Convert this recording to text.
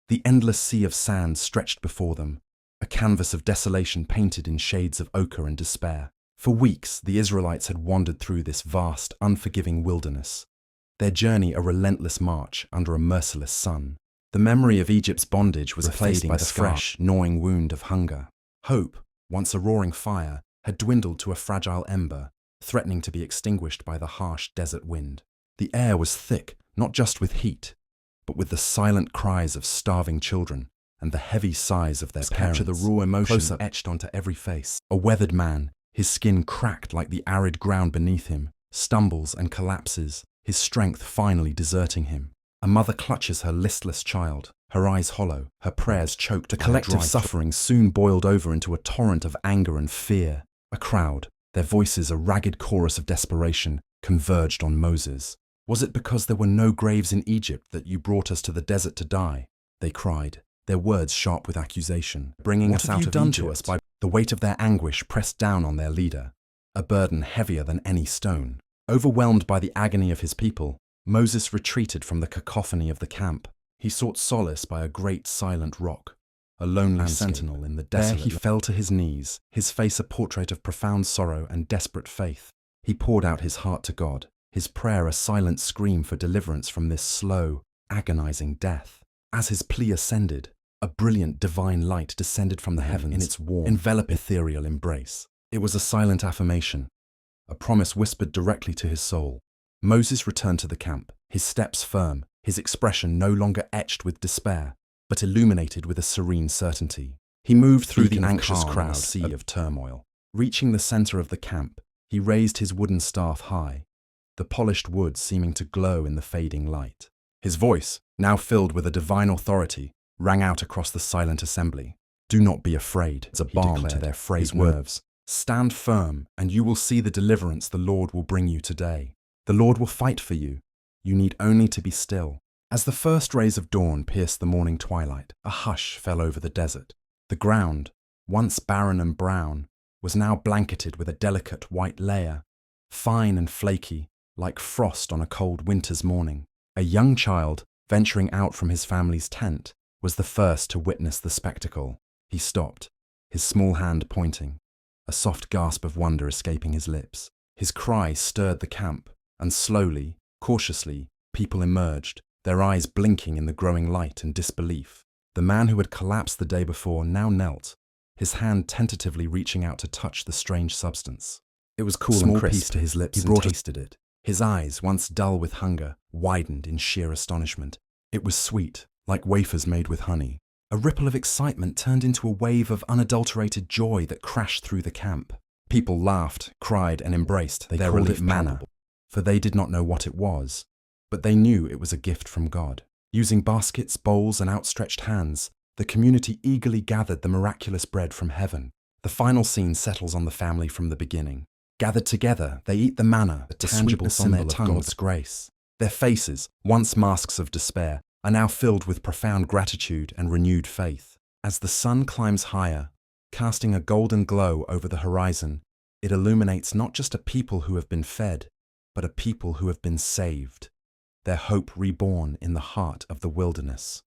The endless sea of sand stretched before them, a canvas of desolation painted in shades of ochre and despair. For weeks, the Israelites had wandered through this vast, unforgiving wilderness, their journey a relentless march under a merciless sun. The memory of Egypt's bondage was replaced by the fresh, gnawing wound of hunger. Hope, once a roaring fire, had dwindled to a fragile ember, threatening to be extinguished by the harsh desert wind. The air was thick, not just with heat, but with the silent cries of starving children and the heavy sighs of their parents. Capture the raw emotion etched onto every face. A weathered man, his skin cracked like the arid ground beneath him, stumbles and collapses, his strength finally deserting him. A mother clutches her listless child, her eyes hollow, her prayers choked. The collective suffering soon boiled over into a torrent of anger and fear. A crowd, their voices a ragged chorus of desperation, converged on Moses. "Was it because there were no graves in Egypt that you brought us to the desert to die?" they cried, their words sharp with accusation. "Bringing us out of Egypt to us by..." The weight of their anguish pressed down on their leader, a burden heavier than any stone. Overwhelmed by the agony of his people, Moses retreated from the cacophony of the camp. He sought solace by a great silent rock, a lonely sentinel in the desolate. There he fell to his knees, his face a portrait of profound sorrow and desperate faith. He poured out his heart to God, his prayer a silent scream for deliverance from this slow, agonizing death. As his plea ascended, a brilliant divine light descended from the heavens in its warm, enveloping ethereal embrace. It was a silent affirmation, a promise whispered directly to his soul. Moses returned to the camp, his steps firm, his expression no longer etched with despair, but illuminated with a serene certainty. He moved through the anxious crowd, a sea of turmoil. Reaching the center of the camp, he raised his wooden staff high, the polished wood seeming to glow in the fading light. His voice, now filled with a divine authority, rang out across the silent assembly. "Do not be afraid," it's a balm to their frayed nerves. "Stand firm, and you will see the deliverance the Lord will bring you today. The Lord will fight for you. You need only to be still." As the first rays of dawn pierced the morning twilight, a hush fell over the desert. The ground, once barren and brown, was now blanketed with a delicate white layer, fine and flaky, like frost on a cold winter's morning. A young child, venturing out from his family's tent, was the first to witness the spectacle. He stopped, his small hand pointing, a soft gasp of wonder escaping his lips. His cry stirred the camp, and slowly, cautiously, people emerged, their eyes blinking in the growing light and disbelief. The man who had collapsed the day before now knelt, his hand tentatively reaching out to touch the strange substance. It was cool and crisp to his lips and tasted it. His eyes, once dull with hunger, widened in sheer astonishment. It was sweet, like wafers made with honey. A ripple of excitement turned into a wave of unadulterated joy that crashed through the camp. People laughed, cried, and embraced. They called it manna, for they did not know what it was, but they knew it was a gift from God. Using baskets, bowls, and outstretched hands, the community eagerly gathered the miraculous bread from heaven. The final scene settles on the family from the beginning. Gathered together, they eat the manna, the tangible symbol of God's grace. Their faces, once masks of despair, are now filled with profound gratitude and renewed faith. As the sun climbs higher, casting a golden glow over the horizon, it illuminates not just a people who have been fed, but a people who have been saved, their hope reborn in the heart of the wilderness.